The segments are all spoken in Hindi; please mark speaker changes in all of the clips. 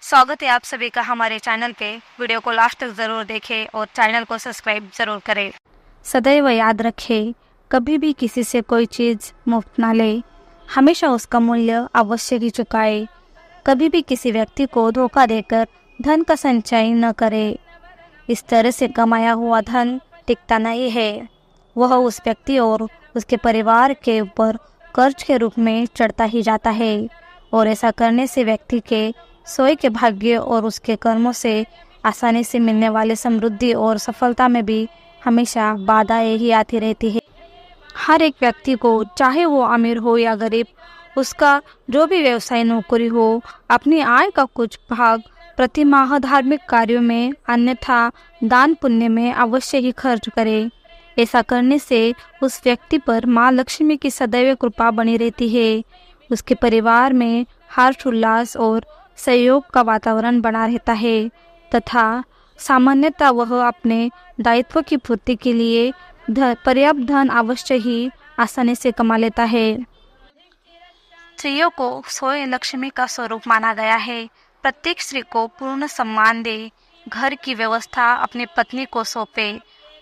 Speaker 1: स्वागत है आप सभी का हमारे चैनल पे। वीडियो को लास्ट तक ज़रूर देखें और चैनल को सब्सक्राइब ज़रूर करें। सदैव याद रखें, कभी भी किसी से कोई चीज़ मुफ्त ना ले, हमेशा उसका मूल्य अवश्य ही चुकाए। कभी भी किसी व्यक्ति को धोखा देकर धन का संचय न करे। इस तरह से कमाया हुआ धन टिकता नहीं है, वह उस व्यक्ति और उसके परिवार के ऊपर कर्ज के रूप में चढ़ता ही जाता है। और ऐसा करने से व्यक्ति के स्वयं के भाग्य और उसके कर्मों से आसानी से मिलने वाले समृद्धि और सफलता में भी हमेशा बाधाएं ही आती रहती है। हर एक व्यक्ति को, चाहे वो अमीर हो या गरीब, उसका जो भी व्यवसाय नौकरी हो, अपनी आय का कुछ भाग प्रति माह धार्मिक कार्यों में अन्यथा दान पुण्य में अवश्य ही खर्च करे। ऐसा करने से उस व्यक्ति पर माँ लक्ष्मी की सदैव कृपा बनी रहती है। उसके परिवार में हर्ष उल्लास और सहयोग का वातावरण बना रहता है तथा सामान्यतः वह अपने दायित्व की पूर्ति के लिए पर्याप्त धन अवश्य ही आसानी से कमा लेता है। स्त्रियों को स्वयं लक्ष्मी का स्वरूप माना गया है। प्रत्येक स्त्री को पूर्ण सम्मान दे, घर की व्यवस्था अपनी पत्नी को सौंपे,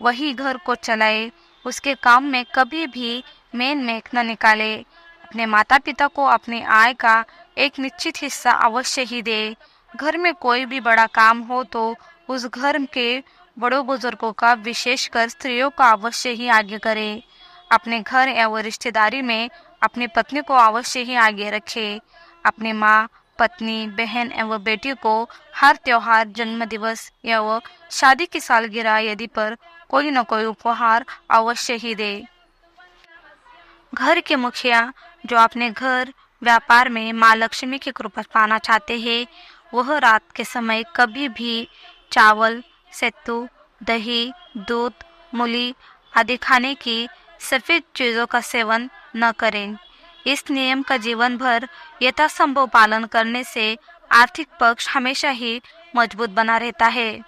Speaker 1: वही घर को चलाए, उसके काम में कभी भी मेन मेख न निकाले। अपने माता पिता को अपनी आय का एक निश्चित हिस्सा अवश्य ही दे। घर में कोई भी बड़ा काम हो तो उस घर के बड़ों बुजुर्गों का, विशेषकर स्त्रियों का अवश्य ही आगे करे। अपने घर एवं रिश्तेदारी में अपनी पत्नी को अवश्य ही आगे रखे। अपनी माँ, पत्नी, बहन एवं बेटी को हर त्योहार, जन्म दिवस एवं शादी की सालगिरह यदि पर कोई न कोई उपहार अवश्य ही दे। घर के मुखिया जो अपने घर व्यापार में माँ लक्ष्मी की कृपा पाना चाहते हैं, वह रात के समय कभी भी चावल, सत्तू, दही, दूध, मूली आदि खाने की सफ़ेद चीज़ों का सेवन न करें। इस नियम का जीवन भर यथासंभव पालन करने से आर्थिक पक्ष हमेशा ही मजबूत बना रहता है।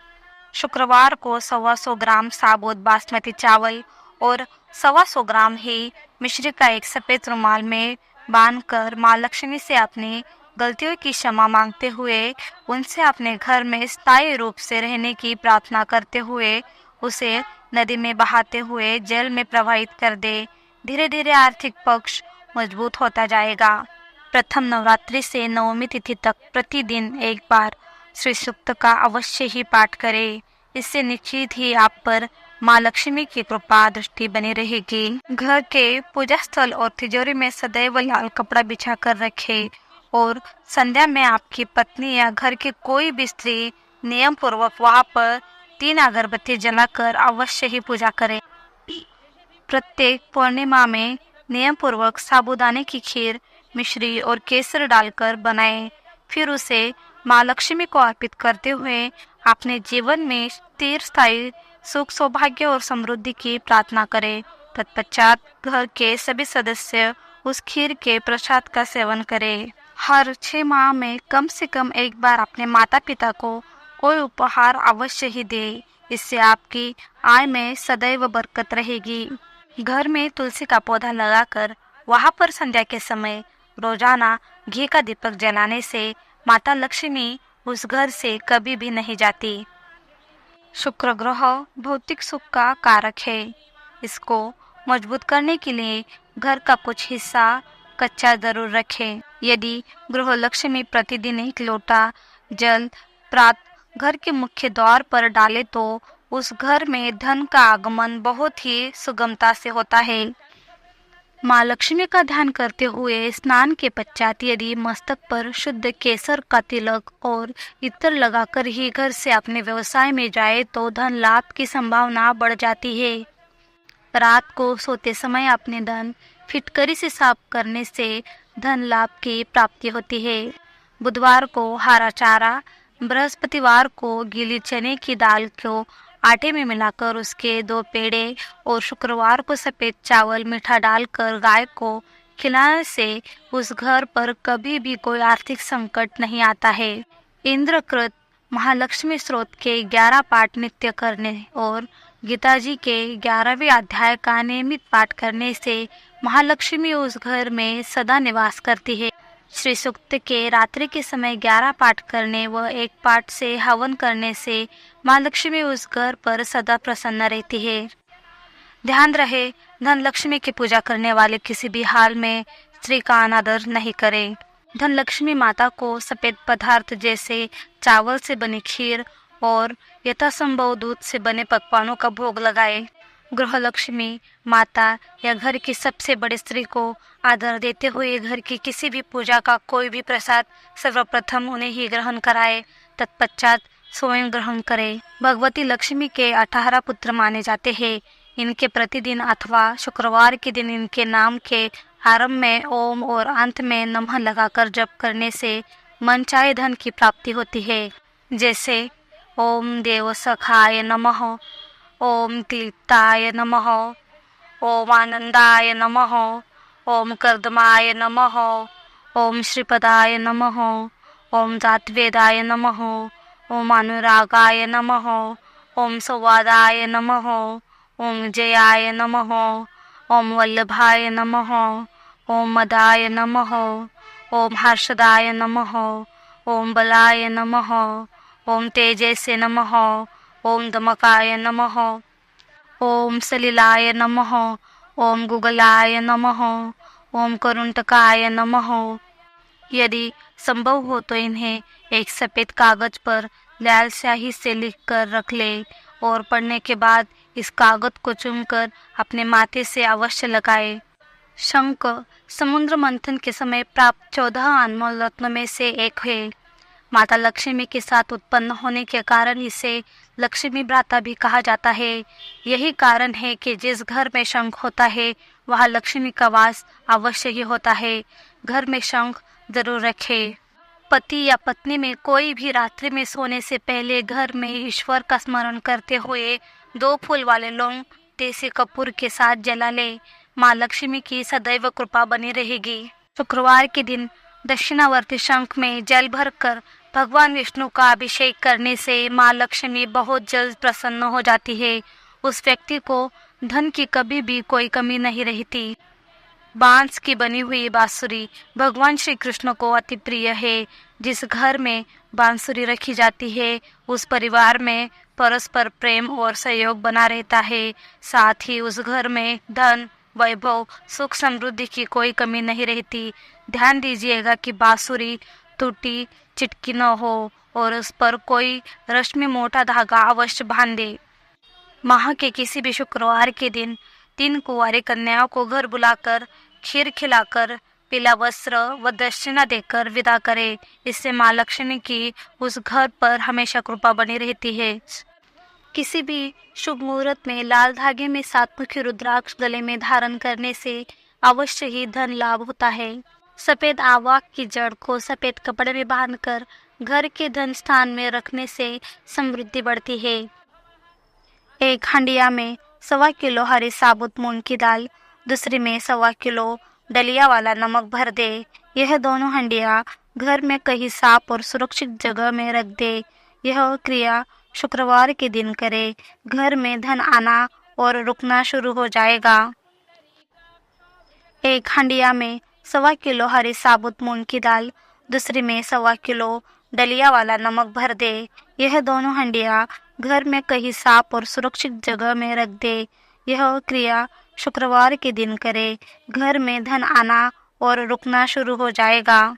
Speaker 1: शुक्रवार को 125 ग्राम साबुत बासमती चावल और 125 ग्राम ही मिश्री का एक सफ़ेद रुमाल में बांधकर माँ लक्ष्मी से अपनी गलतियों की क्षमा मांगते हुए, उनसे अपने घर में स्थायी रूप से रहने की प्रार्थना करते हुए उसे नदी में बहाते हुए जल में प्रवाहित कर दे। धीरे धीरे आर्थिक पक्ष मजबूत होता जाएगा। प्रथम नवरात्रि से नवमी तिथि तक प्रतिदिन एक बार श्री सूक्त का अवश्य ही पाठ करें। इससे निश्चित ही आप पर माँ लक्ष्मी की कृपा दृष्टि बनी रहेगी। घर के पूजा स्थल और तिजोरी में सदैव लाल कपड़ा बिछा कर रखें और संध्या में आपकी पत्नी या घर की कोई भी स्त्री नियम पूर्वक वहां पर 3 अगरबत्ती जलाकर अवश्य ही पूजा करें। प्रत्येक पूर्णिमा में नियम पूर्वक साबूदाने की खीर, मिश्री और केसर डालकर बनाएं। फिर उसे माँ लक्ष्मी को अर्पित करते हुए अपने जीवन में स्थिर स्थायी सुख, सौभाग्य और समृद्धि की प्रार्थना करें। तत्पश्चात घर के सभी सदस्य उस खीर के प्रसाद का सेवन करें। हर 6 माह में कम से कम एक बार अपने माता पिता को कोई उपहार अवश्य ही दे। इससे आपकी आय में सदैव बरकत रहेगी। घर में तुलसी का पौधा लगाकर वहां पर संध्या के समय रोजाना घी का दीपक जलाने से माता लक्ष्मी उस घर से कभी भी नहीं जाती। शुक्र ग्रह भौतिक सुख का कारक है। इसको मजबूत करने के लिए घर का कुछ हिस्सा कच्चा जरूर रखें। यदि गृह लक्ष्मी प्रतिदिन 1 लोटा जल प्रातः घर के मुख्य द्वार पर डाले तो उस घर में धन का आगमन बहुत ही सुगमता से होता है। माँ लक्ष्मी का ध्यान करते हुए स्नान के पश्चात यदि मस्तक पर शुद्ध केसर का तिलक और इत्र लगाकर ही घर से अपने व्यवसाय में जाए तो धन लाभ की संभावना बढ़ जाती है। रात को सोते समय अपने धन फिटकरी से साफ करने से धन लाभ की प्राप्ति होती है। बुधवार को हरा चारा, बृहस्पतिवार को गीली चने की दाल को आटे में मिलाकर उसके 2 पेड़े और शुक्रवार को सफ़ेद चावल मीठा डालकर गाय को खिलाने से उस घर पर कभी भी कोई आर्थिक संकट नहीं आता है। इंद्रकृत महालक्ष्मी स्तोत्र के 11 पाठ नित्य करने और गीता जी के 11वें अध्याय का नियमित पाठ करने से महालक्ष्मी उस घर में सदा निवास करती है। श्री सूक्त के रात्रि के समय 11 पाठ करने व एक पाठ से हवन करने से माँ लक्ष्मी उस घर पर सदा प्रसन्न रहती है। ध्यान रहे, धन लक्ष्मी की पूजा करने वाले किसी भी हाल में स्त्री का अनादर नहीं करे। धन लक्ष्मी माता को सफेद पदार्थ जैसे चावल से बनी खीर और यथासंभव दूध से बने पकवानों का भोग लगाए। गृह लक्ष्मी माता या घर की सबसे बड़ी स्त्री को आदर देते हुए घर की किसी भी पूजा का कोई भी प्रसाद सर्वप्रथम उन्हें ही ग्रहण कराए, तत्पश्चात स्वयं ग्रहण करे। भगवती लक्ष्मी के 18 पुत्र माने जाते हैं। इनके प्रतिदिन अथवा शुक्रवार के दिन इनके नाम के आरंभ में ओम और अंत में नमः लगाकर जप करने से मनचाहे धन की प्राप्ति होती है। जैसे ओम देव सखाय नमः, ओम क्लिप्ताय नमः, ओम आनंदाय नमः, ओम कर्दमाय नमः, ओम श्रीपदाय नमः, ओम जातवेदाय नमः, ओम अनुरागाय नमः, ओम संवादाय नमः, ओम जयाय नमः, ओम वल्लभाय नमः, ओम मदाय नमः, ओम हर्षदाय नमः, ओम बलाय नमः, ओम तेजसे नमः, ओम दमकाय नमः, ओम सलिलाय नमः, ओम गुगलाय नमः, ओम करुंटकाय नमः। यदि संभव हो तो इन्हें एक सफ़ेद कागज पर लाल स्याही से लिखकर रख ले और पढ़ने के बाद इस कागज को चुनकर अपने माथे से अवश्य लगाए। शंख समुद्र मंथन के समय प्राप्त 14 अनमोल रत्नों में से एक है। माता लक्ष्मी के साथ उत्पन्न होने के कारण इसे लक्ष्मी भ्राता भी कहा जाता है। यही कारण है कि जिस घर में शंख होता है वहाँ लक्ष्मी का वास अवश्य ही होता है। घर में शंख जरूर रखें। पति या पत्नी में कोई भी रात्रि में सोने से पहले घर में ईश्वर का स्मरण करते हुए 2 फूल वाले लौंग देसी कपूर के साथ जला ले। माँ लक्ष्मी की सदैव कृपा बनी रहेगी। शुक्रवार के दिन दक्षिणावर्ती शंख में जल भरकर भगवान विष्णु का अभिषेक करने से माँ लक्ष्मी बहुत जल्द प्रसन्न हो जाती है। उस व्यक्ति को धन की कभी भी कोई कमी नहीं रहती। बांस की बनी हुई बांसुरी भगवान श्री कृष्ण को अति प्रिय है। जिस घर में बांसुरी रखी जाती है उस परिवार में परस्पर प्रेम और सहयोग बना रहता है। साथ ही उस घर में धन, वैभव, सुख, समृद्धि की कोई कमी नहीं रहती। ध्यान दीजिएगा कि बांसुरी टूटी चिटकी न हो और उस पर कोई रश्मि मोटा धागा अवश्य बांध दे। माह के किसी भी शुक्रवार के दिन 3 कुंवारी कन्याओं को घर बुलाकर खीर खिलाकर पीला वस्त्र व दक्षिणा देकर विदा करे। इससे माँ लक्ष्मी की उस घर पर हमेशा कृपा बनी रहती है। किसी भी शुभ मुहूर्त में लाल धागे में 7 मुखी रुद्राक्ष गले में धारण करने से अवश्य ही धन लाभ होता है। सफेद आवाक की जड़ को सफेद कपड़े में बांधकर घर के धन स्थान में रखने से समृद्धि बढ़ती है। एक हंडिया में 1.25 किलो हरी साबुत मूंग की दाल, दूसरी में 1.25 किलो डलिया वाला नमक भर दे। यह दोनों हंडिया घर में कहीं साफ और सुरक्षित जगह में रख दे। यह क्रिया शुक्रवार के दिन करे। घर में धन आना और रुकना शुरू हो जाएगा। एक हंडिया में 1.25 किलो हरी साबुत मूंग की दाल, दूसरी में 1.25 किलो डलिया वाला नमक भर दे। यह दोनों हंडिया घर में कहीं साफ और सुरक्षित जगह में रख दे। यह क्रिया शुक्रवार के दिन करे। घर में धन आना और रुकना शुरू हो जाएगा।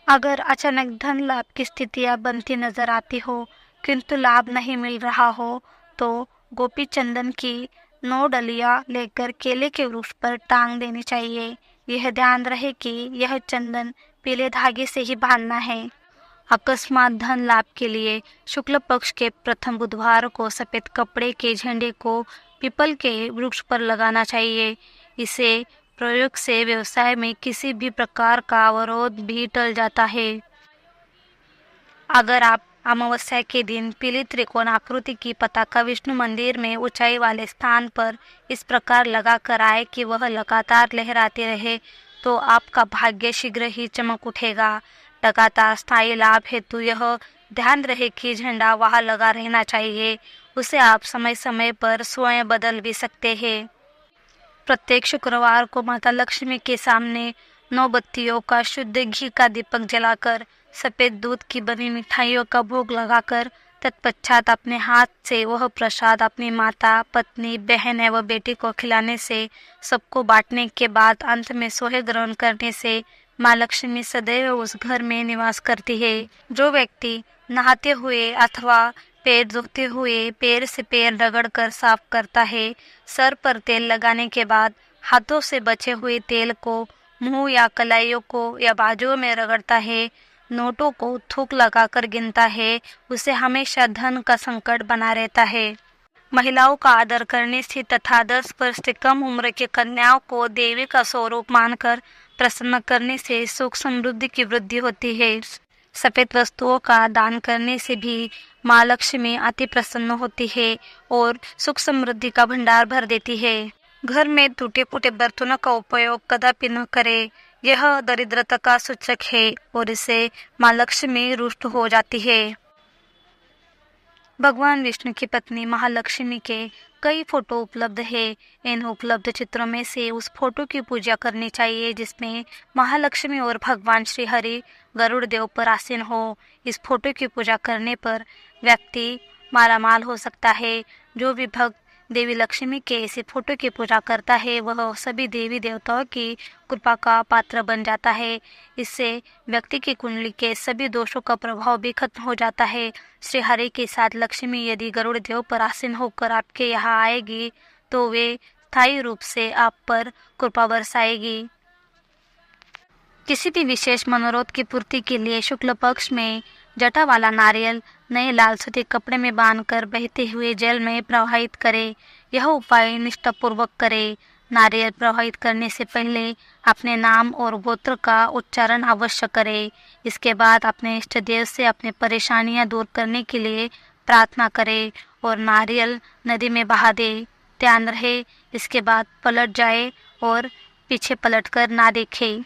Speaker 1: अगर अचानक धन लाभ की स्थितियाँ बनती नजर आती हो किंतु लाभ नहीं मिल रहा हो तो गोपी चंदन की 9 डलियाँ लेकर केले के वृक्ष पर टांग देनी चाहिए। यह ध्यान रहे कि यह चंदन पीले धागे से ही बांधना है। अकस्मात धन लाभ के लिए शुक्ल पक्ष के प्रथम बुधवार को सफेद कपड़े के झंडे को पीपल के वृक्ष पर लगाना चाहिए। इसे प्रयोग से व्यवसाय में किसी भी प्रकार का अवरोध भी टल जाता है। अगर आप अमावस्या के दिन पीली त्रिकोण आकृति की पताका विष्णु मंदिर में ऊंचाई वाले स्थान पर इस प्रकार लगा कर आए कि वह लगातार लहराती रहे तो आपका भाग्य शीघ्र ही चमक उठेगा। लगातार स्थायी लाभ हेतु यह ध्यान रहे कि झंडा वहां लगा रहना चाहिए। उसे आप समय समय पर स्वयं बदल भी सकते हैं। प्रत्येक शुक्रवार को माता लक्ष्मी के सामने 9 बत्तियों का शुद्ध घी का दीपक जलाकर सफ़ेद दूध की बनी मिठाइयों का भोग लगाकर तत्पश्चात अपने हाथ से वह प्रसाद अपनी माता, पत्नी, बहन एवं बेटी को खिलाने से, सबको बांटने के बाद अंत में सोहे ग्रहण करने से माँ लक्ष्मी सदैव उस घर में निवास करती है। जो व्यक्ति नहाते हुए अथवा पैर धोते हुए पैर से पैर रगड़कर साफ करता है, सर पर तेल लगाने के बाद हाथों से बचे हुए तेल को मुंह या कलाइयों को या बाजुओं में रगड़ता है, नोटों को थूक लगाकर गिनता है, उसे हमेशा धन का संकट बना रहता है। महिलाओं का आदर करने से तथा 10 वर्ष से कम उम्र की कन्याओं को देवी का स्वरूप मानकर प्रसन्न करने से सुख समृद्धि की वृद्धि होती है। सफ़ेद वस्तुओं का दान करने से भी माँ लक्ष्मी अति प्रसन्न होती है और सुख समृद्धि का भंडार भर देती है। घर में टूटे फूटे बर्तनों का उपयोग कदापि न करें, यह दरिद्रता का सूचक है और इससे माँ लक्ष्मी रुष्ट हो जाती है। भगवान विष्णु की पत्नी महालक्ष्मी के कई फोटो उपलब्ध है। इन उपलब्ध चित्रों में से उस फोटो की पूजा करनी चाहिए जिसमें महालक्ष्मी और भगवान श्री हरि गरुड़ देव पर आसीन हो। इस फोटो की पूजा करने पर व्यक्ति मालामाल हो सकता है। जो भी भक्त देवी लक्ष्मी के ऐसे फोटो की पूजा करता है वह सभी देवी देवताओं की कृपा का पात्र बन जाता है। इससे व्यक्ति की कुंडली के सभी दोषों का प्रभाव भी खत्म हो जाता है। श्री हरि के साथ लक्ष्मी यदि गरुड़ देव पर आसीन होकर आपके यहाँ आएगी तो वे स्थायी रूप से आप पर कृपा बरसाएगी। किसी भी विशेष मनोरथ की पूर्ति के लिए शुक्ल पक्ष में जटा वाला नारियल नए लाल सूती कपड़े में बांधकर बहते हुए जल में प्रवाहित करें। यह उपाय निष्ठापूर्वक करें। नारियल प्रवाहित करने से पहले अपने नाम और गोत्र का उच्चारण अवश्य करें। इसके बाद अपने इष्ट देव से अपने परेशानियां दूर करने के लिए प्रार्थना करें और नारियल नदी में बहा दें। ध्यान रहे इसके बाद पलट जाए और पीछे पलटकर ना देखें।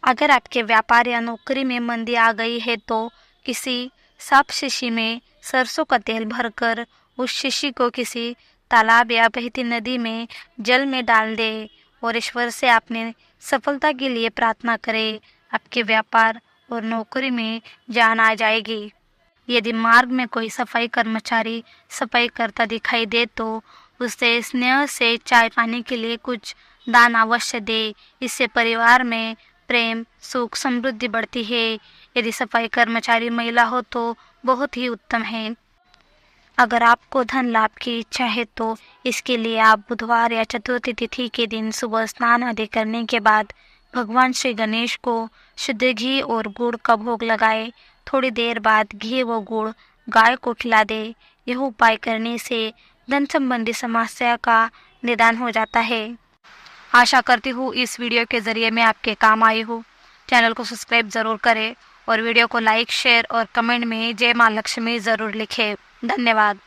Speaker 1: अगर आपके व्यापार या नौकरी में मंदी आ गई है तो किसी साफ शीशी में सरसों का तेल भरकर उस शीशी को किसी तालाब या बहती नदी में जल में डाल दे और ईश्वर से अपने सफलता के लिए प्रार्थना करें। आपके व्यापार और नौकरी में जान आ जाएगी। यदि मार्ग में कोई सफाई कर्मचारी सफाई करता दिखाई दे तो उसे स्नेह से चाय पानी के लिए कुछ दान अवश्य दे। इससे परिवार में प्रेम, सुख, समृद्धि बढ़ती है। यदि सफाई कर्मचारी महिला हो तो बहुत ही उत्तम है। अगर आपको धन लाभ की इच्छा है तो इसके लिए आप बुधवार या चतुर्थी तिथि के दिन सुबह स्नान आदि करने के बाद भगवान श्री गणेश को शुद्ध घी और गुड़ का भोग लगाए। थोड़ी देर बाद घी व गुड़ गाय को खिला दे। यह उपाय करने से धन संबंधी समस्या का निदान हो जाता है। आशा करती हूँ इस वीडियो के जरिए मैं आपके काम आई हूँ। चैनल को सब्सक्राइब ज़रूर करें और वीडियो को लाइक, शेयर और कमेंट में जय माँ लक्ष्मी ज़रूर लिखें। धन्यवाद।